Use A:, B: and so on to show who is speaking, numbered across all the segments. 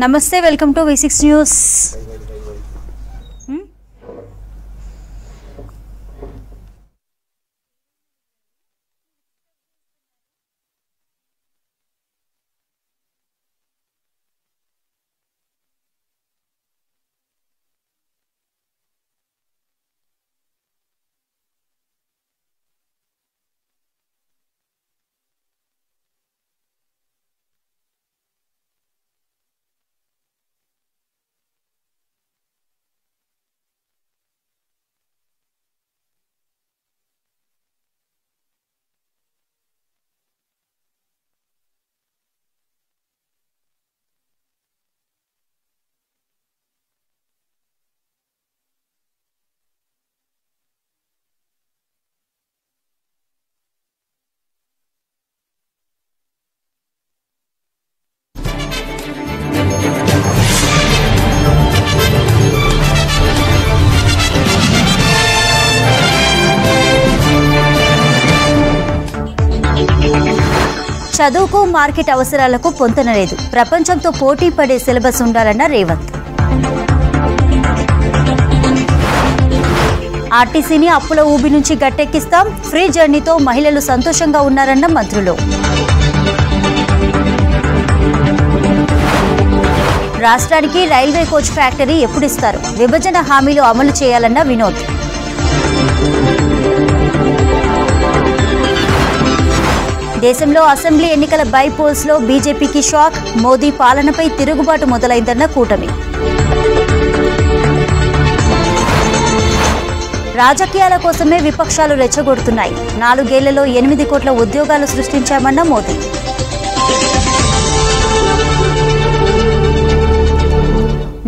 A: నమస్తే, welcome to V6 news. చదువుకు market అవసరాలకు పొంతన లేదు. ప్రపంచంతో పోటీ పడే సిలబస్ ఉండాలన్న రేవంత్. ఆర్టీసీని అప్పుల ఊబి నుంచి గట్టెక్కిస్తాం. ఫ్రీ జర్నీతో మహిళలు సంతోషంగా ఉన్నారన్న మంత్రులు. రాష్ట్రానికి రైల్వే కోచ్ ఫ్యాక్టరీ ఎప్పుడిస్తారు? విభజన హామీలు అమలు చేయాలన్న వినోద్. దేశంలో అసెంబ్లీ ఎన్నికల బైపోల్స్ లో బీజేపీకి షాక్. మోదీ పాలనపై తిరుగుబాటు మొదలైందన్న కూటమి. రాజకీయాల కోసమే విపక్షాలు రెచ్చగొడుతున్నాయి. 4 ఏళ్లలో 8 కోట్ల ఉద్యోగాలు సృష్టించామన్న మోదీ.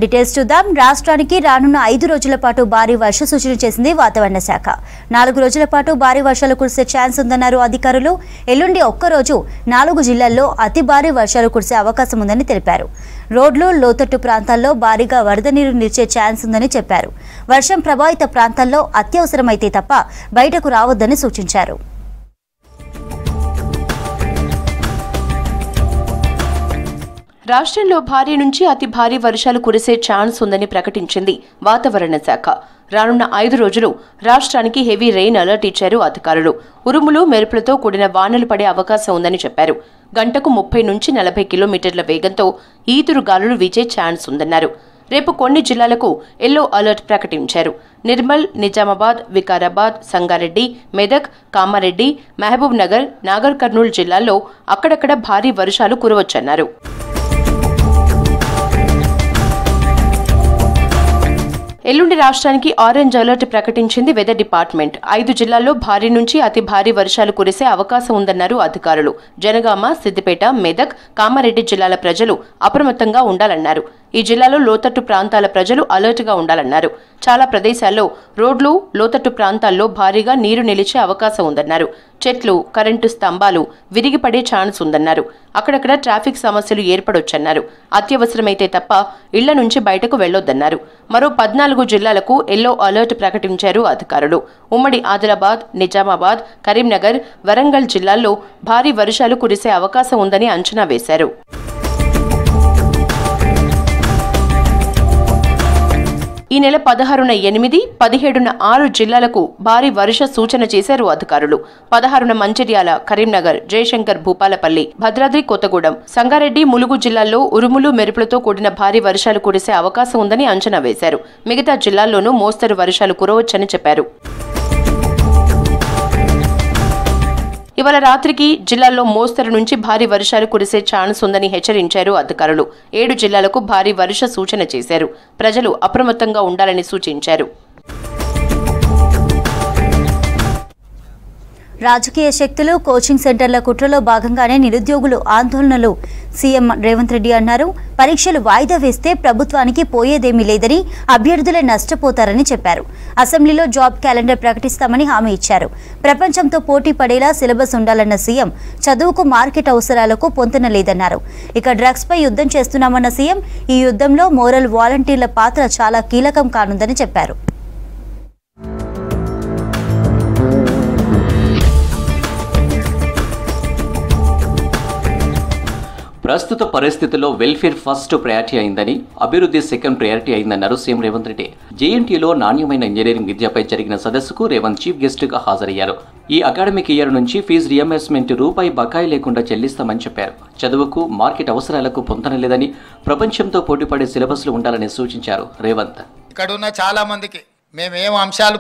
A: డీటెయిల్స్ చూద్దాం. రాష్ట్రానికి రానున్న 5 రోజుల పాటు భారీ వర్ష సూచన చేసింది వాతావరణ శాఖ. 4 రోజుల పాటు భారీ వర్షాలు కురిసే ఛాన్స్ ఉందన్నారు అధికారులు. ఎల్లుండి ఒక్కరోజు 4 జిల్లాల్లో అతి భారీ వర్షాలు కురిసే అవకాశం ఉందని తెలిపారు. రోడ్లు, లోతట్టు ప్రాంతాల్లో భారీగా వరద నీరు నిలిచే ఛాన్స్ ఉందని చెప్పారు. వర్షం ప్రభావిత ప్రాంతాల్లో అత్యవసరమైతే తప్ప బయటకు రావద్దని సూచించారు.
B: రాష్ట్రంలో భారీ నుంచి అతి భారీ వర్షాలు కురిసే ఛాన్స్ ఉందని ప్రకటించింది వాతావరణ శాఖ. రానున్న 5 రోజులు రాష్ట్రానికి హెవీ రెయిన్ అలర్ట్ ఇచ్చారు అధికారులు. ఉరుములు, మెరుపులతో కూడిన వానలు పడే అవకాశం ఉందని చెప్పారు. గంటకు 30 నుంచి 40 కిలోమీటర్ల వేగంతో ఈదురు గాలులు వీచే ఛాన్స్ ఉందన్నారు. రేపు కొన్ని జిల్లాలకు ఎల్లో అలర్ట్ ప్రకటించారు. నిర్మల్, నిజామాబాద్, వికారాబాద్, సంగారెడ్డి, మెదక్, కామారెడ్డి, మహబూబ్ నగర్, నాగర్ కర్నూలు జిల్లాల్లో అక్కడక్కడ భారీ వర్షాలు కురవచ్చన్నారు. ఎల్లుండి రాష్ట్రానికి ఆరెంజ్ అలర్ట్ ప్రకటించింది వెదర్ డిపార్ట్మెంట్. 5 జిల్లాల్లో భారీ నుంచి అతి భారీ వర్షాలు కురిసే అవకాశం ఉందన్నారు అధికారులు. జనగామ, సిద్దిపేట, మెదక్, కామారెడ్డి జిల్లాల ప్రజలు అప్రమత్తంగా ఉండాలన్నారు. ఈ జిల్లాలో లోతట్టు ప్రాంతాల ప్రజలు అలర్ట్గా ఉండాలన్నారు. చాలా ప్రదేశాల్లో రోడ్లు, లోతట్టు ప్రాంతాల్లో భారీగా నీరు నిలిచే అవకాశం ఉందన్నారు. చెట్లు, కరెంటు స్తంభాలు విరిగిపడే ఛాన్స్ ఉందన్నారు. అక్కడక్కడ ట్రాఫిక్ సమస్యలు ఏర్పడొచ్చన్నారు. అత్యవసరమైతే తప్ప ఇళ్ల నుంచి బయటకు వెళ్లొద్దన్నారు. మరో 14 జిల్లాలకు ఎల్లో అలర్ట్ ప్రకటించారు అధికారులు. ఉమ్మడి ఆదిలాబాద్, నిజామాబాద్, కరీంనగర్, వరంగల్ జిల్లాల్లో భారీ వర్షాలు కురిసే అవకాశం ఉందని అంచనా వేశారు. ఈ నెల 16న 8, 17న 6 జిల్లాలకు భారీ వర్ష సూచన చేశారు అధికారులు. 16న మంచిర్యాల, కరీంనగర్, జయశంకర్, భూపాలపల్లి, భద్రాద్రి కొత్తగూడెం, సంగారెడ్డి, ములుగు జిల్లాల్లో ఉరుములు, మెరుపులతో కూడిన భారీ వర్షాలు కురిసే అవకాశం ఉందని అంచనా వేశారు. మిగతా జిల్లాల్లోనూ మోస్తరు వర్షాలు కురవచ్చని చెప్పారు. ఇవాళ రాత్రికి జిల్లాల్లో మోస్తరు నుంచి భారీ వర్షాలు కురిసే ఛాన్స్ ఉందని హెచ్చరించారు అధికారులు. 7 జిల్లాలకు భారీ వర్ష సూచన చేశారు. ప్రజలు అప్రమత్తంగా ఉండాలని సూచించారు.
A: రాజకీయ శక్తులు, కోచింగ్ సెంటర్ల కుట్రలో భాగంగానే నిరుద్యోగులు ఆందోళనలు. సీఎం రేవంత్ రెడ్డి అన్నారు. పరీక్షలు వాయిదా వేస్తే ప్రభుత్వానికి పోయేదేమీ లేదని, అభ్యర్థులే నష్టపోతారని చెప్పారు. అసెంబ్లీలో జాబ్ క్యాలెండర్ ప్రకటిస్తామని హామీ ఇచ్చారు. ప్రపంచంతో పోటీ పడేలా సిలబస్ ఉండాలన్న సీఎం చదువుకు మార్కెట్ అవసరాలకు పొంతన లేదన్నారు. ఇక డ్రగ్స్ పై యుద్ధం చేస్తున్నామన్న సీఎం ఈ యుద్ధంలో మోరల్ వాలంటీర్ల పాత్ర చాలా కీలకం కానుందని చెప్పారు.
C: ప్రస్తుత పరిస్థితుల్లో వెల్ఫేర్ ఫస్ట్ ప్రయారిటీ అయిందని, అభివృద్ధి సెకండ్ ప్రయారిటీ అయిందన్నారు సీఎం రేవంత్ రెడ్డి. జేఎన్టీయూలో నాణ్యమైన ఇంజనీరింగ్ విద్యపై జరిగిన సదస్సుకు రేవంత్ చీఫ్ గెస్ట్గా హాజరయ్యారు. ఈ అకాడమిక్ ఇయర్ నుంచి ఫీజు రియంబర్స్మెంట్ రూపాయి బకాయి లేకుండా చెల్లిస్తామని చెప్పారు. చదువుకు, మార్కెట్ అవసరాలకు పొంతనలేదని, ప్రపంచంతో పోటీపడే సిలబస్లు ఉండాలని సూచించారు రేవంత్.
D: ఇక్కడున్న చాలా మందికి మేమేం అంశాలు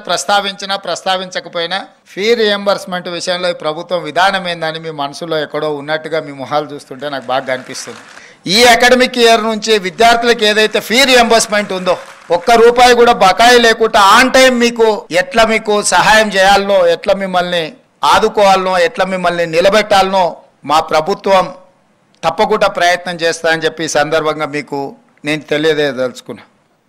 D: ప్రస్తావించకపోయినా ఫీ రియంబర్స్మెంట్ విషయంలో ఈ ప్రభుత్వం విధానం ఏందని మీ మనసులో ఎక్కడో ఉన్నట్టుగా మీ మొహాలు చూస్తుంటే నాకు బాగా అనిపిస్తుంది. ఈ అకాడమిక్ ఇయర్ నుంచి విద్యార్థులకు ఏదైతే ఫీ రియంబర్స్మెంట్ ఉందో, ఒక్క రూపాయి కూడా బకాయి లేకుండా ఆన్ టైం మీకు సహాయం చేయాలనో, ఎట్లా మిమ్మల్ని ఆదుకోవాలనో, ఎట్లా మిమ్మల్ని నిలబెట్టాలనో మా ప్రభుత్వం తప్పకుండా ప్రయత్నం చేస్తా అని చెప్పి ఈ సందర్భంగా మీకు నేను తెలియజేయదలుచుకున్నా.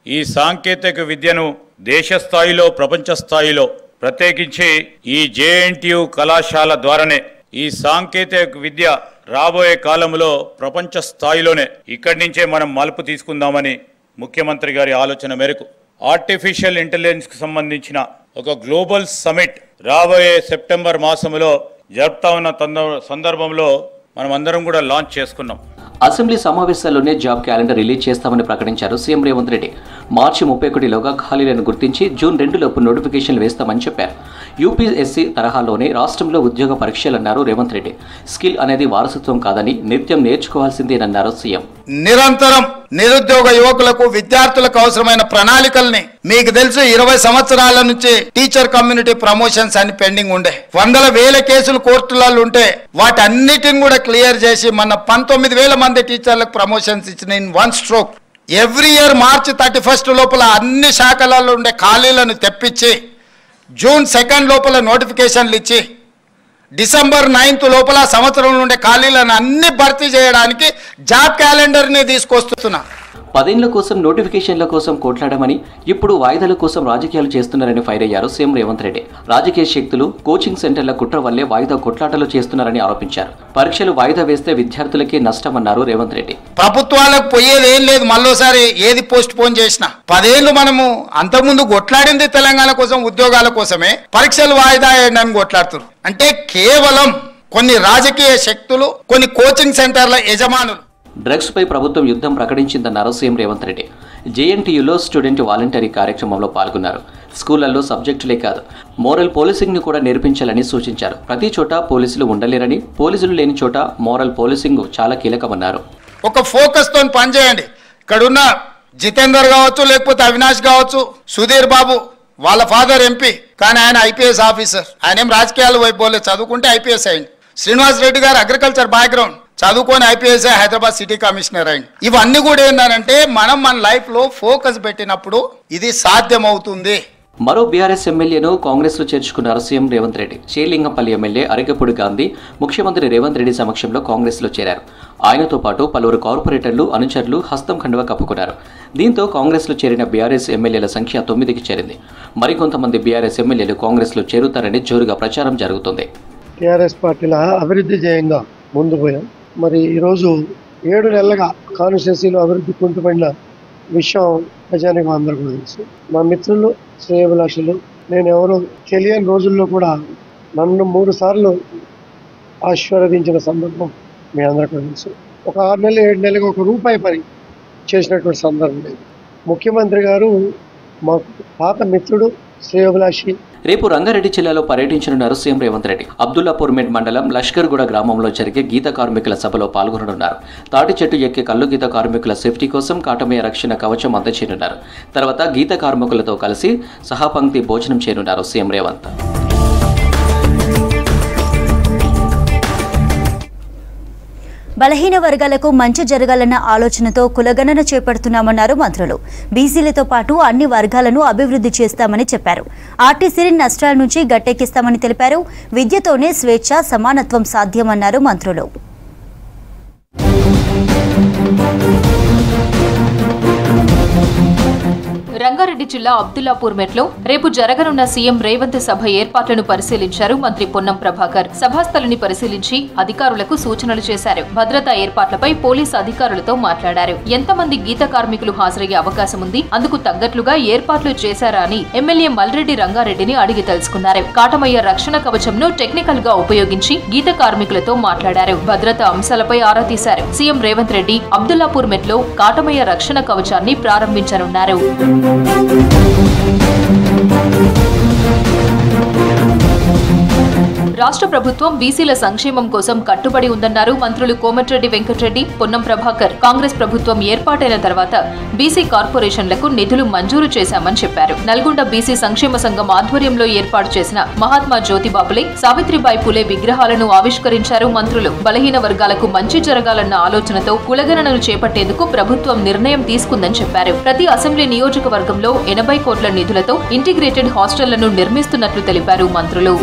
E: ఈ సాంకేతిక విద్యను దేశ స్థాయిలో, ప్రపంచ స్థాయిలో, ప్రత్యేకించి ఈ జేఎన్టీయూ కళాశాల ద్వారానే ఈ సాంకేతిక విద్య రాబోయే కాలంలో ప్రపంచ స్థాయిలోనే ఇక్కడి నుంచే మనం మలుపు తీసుకుందామని ముఖ్యమంత్రి గారి ఆలోచన మేరకు ఆర్టిఫిషియల్ ఇంటెలిజెన్స్కి సంబంధించిన ఒక గ్లోబల్ సమిట్ రాబోయే సెప్టెంబర్ మాసంలో జరుపుతా ఉన్న సందర్భంలో మనం అందరం కూడా లాంచ్ చేసుకున్నాం.
C: అసెంబ్లీ సమావేశాల్లోనే జాబ్ క్యాలెండర్ రిలీజ్ చేస్తామని ప్రకటించారు సీఎం రేవంత్ రెడ్డి. మార్చి 31లోగా ఖాళీలను గుర్తించి జూన్ 2లోపు నోటిఫికేషన్లు వేస్తామని చెప్పారు. యూపీఎస్సీ తరహాలోనే రాష్ట్రంలో ఉద్యోగ పరీక్షలన్నారు రేవంత్ రెడ్డి. స్కిల్ అనేది వారసత్వం కాదని, నిత్యం నేర్చుకోవాల్సిందేనన్నారు సీఎం.
D: నిరంతరం నిరుద్యోగ యువకులకు, విద్యార్థులకు అవసరమైన ప్రణాళికల్ని, మీకు తెలుసు 20 సంవత్సరాల నుంచి టీచర్ కమ్యూనిటీ ప్రమోషన్స్ అని పెండింగ్ ఉండే, వందల వేల కేసులు కోర్టులలో ఉంటే వాటన్నిటిని కూడా క్లియర్ చేసి మన 19,000 మంది టీచర్లకు ప్రమోషన్స్ ఇచ్చిన in one stroke. Every year March 31 లోపల అన్ని శాఖలలో ఉండే ఖాళీలను తెప్పించి జూన్ 2 లోపల నోటిఫికేషన్లు ఇచ్చి డిసెంబర్ 9 లోపల సంవత్సరం నుండి ఖాళీలను అన్ని భర్తీ చేయడానికి జాబ్ క్యాలెండర్ని తీసుకొస్తున్నా.
C: 10 ఏళ్ల కోసం నోటిఫికేషన్ల కోసం కొట్లాడమని, ఇప్పుడు వాయిదాల కోసం రాజకీయాలు చేస్తున్నారని ఫైర్ అయ్యారు సీఎం రేవంత్ రెడ్డి. రాజకీయ శక్తులు కోచింగ్ సెంటర్ల కుట్ర వల్లే వాయిదా కొట్లాటలు చేస్తున్నారని ఆరోపించారు. పరీక్షలు వాయిదా వేస్తే విద్యార్థులకే నష్టమన్నారు రేవంత్ రెడ్డి.
D: ప్రభుత్వాలకు పోయేది ఏం లేదు, మళ్ళోసారి ఏది పోస్ట్ పోన్ చేసినా 10 ఏళ్ళు మనము అంతకుముందు కొట్లాడింది తెలంగాణ కోసం, ఉద్యోగాల కోసమే. పరీక్షలు వాయిదా వేయడానికి కొట్లాడుతున్నారు అంటే కేవలం కొన్ని రాజకీయ శక్తులు, కొన్ని కోచింగ్ సెంటర్ల యజమానులు.
C: డ్రగ్స్ పై ప్రభుత్వం యుద్ధం ప్రకటించిందన్నారు సీఎం రేవంత్ రెడ్డి. జేఎన్టీయూలో స్టూడెంట్ వాలంటరీ కార్యక్రమంలో పాల్గొన్నారు. స్కూళ్లలో సబ్జెక్టులే కాదు, మోరల్ పోలీసింగ్ ని కూడా నేర్పించాలని సూచించారు. ప్రతి చోట పోలీసులు ఉండలేరని, పోలీసులు లేని చోట మోరల్ పోలీసింగ్ చాలా కీలకమన్నారు.
D: ఒక ఫోకస్ తో పనిచేయండి. ఇక్కడున్న జితేందర్ కావచ్చు, లేకపోతే అవినాష్ కావచ్చు, సుధీర్ బాబు వాళ్ళ ఫాదర్ ఎంపీ, కానీ ఆయన ఐపీఎస్ ఆఫీసర్. ఆయన ఏం రాజకీయాలు వైపోలే, చదువుకుంటే ఐపీఎస్ అయింది. శ్రీనివాస్ రెడ్డి గారు అగ్రికల్చర్ బ్యాక్గ్రౌండ్, చదువుకొని ఐపీఎస్ హైదరాబాద్ సిటీ కమిషనర్ అయింది. ఇవన్నీ కూడా ఏంటంటే మనం మన లైఫ్ లో ఫోకస్ పెట్టినప్పుడు ఇది సాధ్యమవుతుంది.
C: మరో బీఆర్ఎస్ ఎమ్మెల్యేను కాంగ్రెస్ లో చేర్చుకున్నారు సీఎం రేవంత్ రెడ్డి. షేర్లింగంపల్లి ఎమ్మెల్యే అరిగపూడి గాంధీ ముఖ్యమంత్రి రేవంత్ రెడ్డి సమక్షంలో కాంగ్రెస్ లో చేరారు. ఆయనతో పాటు పలువురు కార్పొరేటర్లు, అనుచరులు హస్తం కండువా కప్పుకున్నారు. దీంతో కాంగ్రెస్ లో చేరిన బీఆర్ఎస్ ఎమ్మెల్యేల సంఖ్య 9కి చేరింది. మరికొంతమంది బీఆర్ఎస్ ఎమ్మెల్యేలు కాంగ్రెస్ లో చేరుతారని జోరుగా ప్రచారం జరుగుతుంది.
F: టీఆర్ఎస్ పార్టీల అభివృద్ధి ధ్యేయంగా ముందు పోయాం. మరి ఈరోజు 7 నెలలుగా కాన్స్టిట్యున్సీలో అభివృద్ధి కుంటుపడిన విషయం ప్రజానికి అందరూ కూడా తెలుసు. మా మిత్రులు, శ్రేయోభిలాషులు, నేను ఎవరో తెలియని రోజుల్లో కూడా నన్ను 3 సార్లు ఆశీర్వదించిన సందర్భం మీ అందరికీ తెలుసు. ఒక 6 నెలలు 7 నెలలకు ఒక రూపాయి పని చేసినటువంటి సందర్భం లేదు. ముఖ్యమంత్రి గారు మా పాత మిత్రుడు, శ్రేయోభిలాషి.
C: రేపు రంగారెడ్డి జిల్లాలో పర్యటించనున్నారు సీఎం రేవంత్ రెడ్డి. అబ్దుల్లాపూర్మెట్ మండలం లష్కర్గూడ గ్రామంలో జరిగే గీత కార్మికుల సభలో పాల్గొననున్నారు. తాటి చెట్టు ఎక్కే కల్లు గీత కార్మికుల సేఫ్టీ కోసం కాటమయ్య రక్షణ కవచం అందచేయనున్నారు. తర్వాత గీత కార్మికులతో కలిసి సహాపంక్తి భోజనం చేయనున్నారు సీఎం రేవంత్.
A: బలహీన వర్గాలకు మంచి జరగాలన్న ఆలోచనతో కులగణన చేపడుతున్నామన్నారు మంత్రులు. బీసీలతో పాటు అన్ని వర్గాలను అభివృద్ధి చేస్తామని చెప్పారు. ఆర్టీసీని నష్టాల నుంచి గట్టెక్కిస్తామని తెలిపారు. విద్యతోనే స్వేచ్ఛ, సమానత్వం సాధ్యమన్నారు మంత్రులు.
G: రంగారెడ్డి జిల్లా అబ్దుల్లాపూర్ మెట్లో రేపు జరగనున్న సీఎం రేవంత్ సభ ఏర్పాట్లను పరిశీలించారు మంత్రి పొన్నం ప్రభాకర్. సభాస్థలిని పరిశీలించి అధికారులకు సూచనలు చేశారు. భద్రతా ఏర్పాట్లపై పోలీసు అధికారులతో మాట్లాడారు. ఎంతమంది గీత కార్మికులు హాజరయ్యే అవకాశం ఉంది, అందుకు తగ్గట్లుగా ఏర్పాట్లు చేశారా అని ఎమ్మెల్యే మల్రెడ్డి రంగారెడ్డిని అడిగి తెలుసుకున్నారు. కాటమయ్య రక్షణ కవచంను టెక్నికల్ గా ఉపయోగించి గీత కార్మికులతో మాట్లాడారు. భద్రతా అంశాలపై ఆరా తీశారు. సీఎం రేవంత్ రెడ్డి అబ్దుల్లాపూర్ మెట్లో కాటమయ్య రక్షణ కవచాన్ని ప్రారంభించనున్నారు. రాష్ట్ర ప్రభుత్వం బీసీల సంక్షేమం కోసం కట్టుబడి ఉందన్నారు మంత్రులు కోమటిరెడ్డి వెంకటరెడ్డి, పొన్నం ప్రభాకర్. కాంగ్రెస్ ప్రభుత్వం ఏర్పాటైన తర్వాత బీసీ కార్పొరేషన్లకు నిధులు మంజూరు చేశామని చెప్పారు. నల్గొండ బీసీ సంక్షేమ సంఘం ఆధ్వర్యంలో ఏర్పాటు చేసిన మహాత్మా జ్యోతిబాపులే, సావిత్రిబాయి పులే విగ్రహాలను ఆవిష్కరించారు మంత్రులు. బలహీన వర్గాలకు మంచి జరగాలన్న ఆలోచనతో కులగణనను చేపట్టేందుకు ప్రభుత్వం నిర్ణయం తీసుకుందని చెప్పారు. ప్రతి అసెంబ్లీ నియోజకవర్గంలో 80 కోట్ల నిధులతో ఇంటిగ్రేటెడ్ హాస్టళ్లను నిర్మిస్తున్నట్లు తెలిపారు మంత్రులు.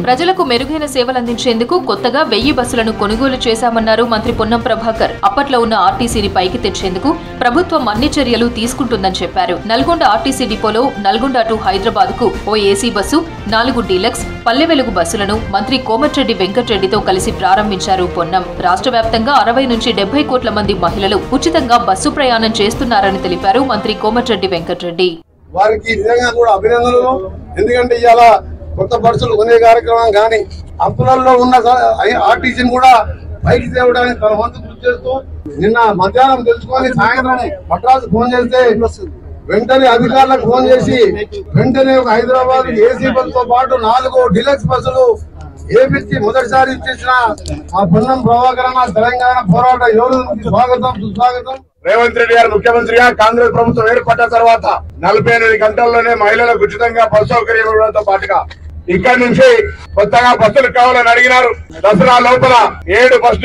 G: ప్రజలకు మెరుగైన సేవలందించేందుకు కొత్తగా 1000 బస్సులను కొనుగోలు చేశామన్నారు మంత్రి పొన్నం ప్రభాకర్. అప్పట్లో ఉన్న ఆర్టీసీని పైకి తెచ్చేందుకు ప్రభుత్వం అన్ని చర్యలు తీసుకుంటుందని చెప్పారు. నల్గొండ ఆర్టీసీ డిపోలో నల్గొండ టు హైదరాబాద్ కు ఓ AC bus, 4 deluxe, Palle Velugu బస్సులను మంత్రి కోమటిరెడ్డి వెంకటరెడ్డితో కలిసి ప్రారంభించారు పొన్నం. రాష్ట్ర వ్యాప్తంగా 60 నుంచి 70 కోట్ల మంది మహిళలు ఉచితంగా బస్సు ప్రయాణం చేస్తున్నారని తెలిపారు మంత్రి కోమటిరెడ్డి వెంకటరెడ్డి.
H: వారికి నిజంగా కూడా అభినందనలు. ఎందుకంటే ఇవాళ కొత్త బస్సులు కొనే కార్యక్రమం కానీ అప్పులలో ఉన్న ఆర్టీసీని కూడా పైకి తేవడానికి తన వంతు కృషి చేస్తూ నిన్న మధ్యాహ్నం తెలుసుకొని సాయంత్రం మద్రాసు ఫోన్ చేస్తే వెంటనే అధికారులకు ఫోన్ చేసి వెంటనే ఒక హైదరాబాద్ ఏసీ బస్సుతో పాటు 4 డీలక్స్ బస్సులు ఏపీకి మొదటిసారి ఇచ్చేసిన మా పొన్నం ప్రభాకర్ తెలంగాణ పోరాట యోధులకు స్వాగతం, సుస్వాగతం.
I: రేవంత్ రెడ్డి గారు ముఖ్యమంత్రిగా కాంగ్రెస్ ప్రభుత్వం ఏర్పడ్డ తర్వాత 48 గంటల్లోనే మహిళలకు ఉచితంగా బస్సు సౌకర్యం ఇవ్వడంతో పాటుగా ఇక్కడి నుంచి కొత్తగా బస్సులు కావాలని అడిగినారు. దసరా లోపల 7 బస్సులు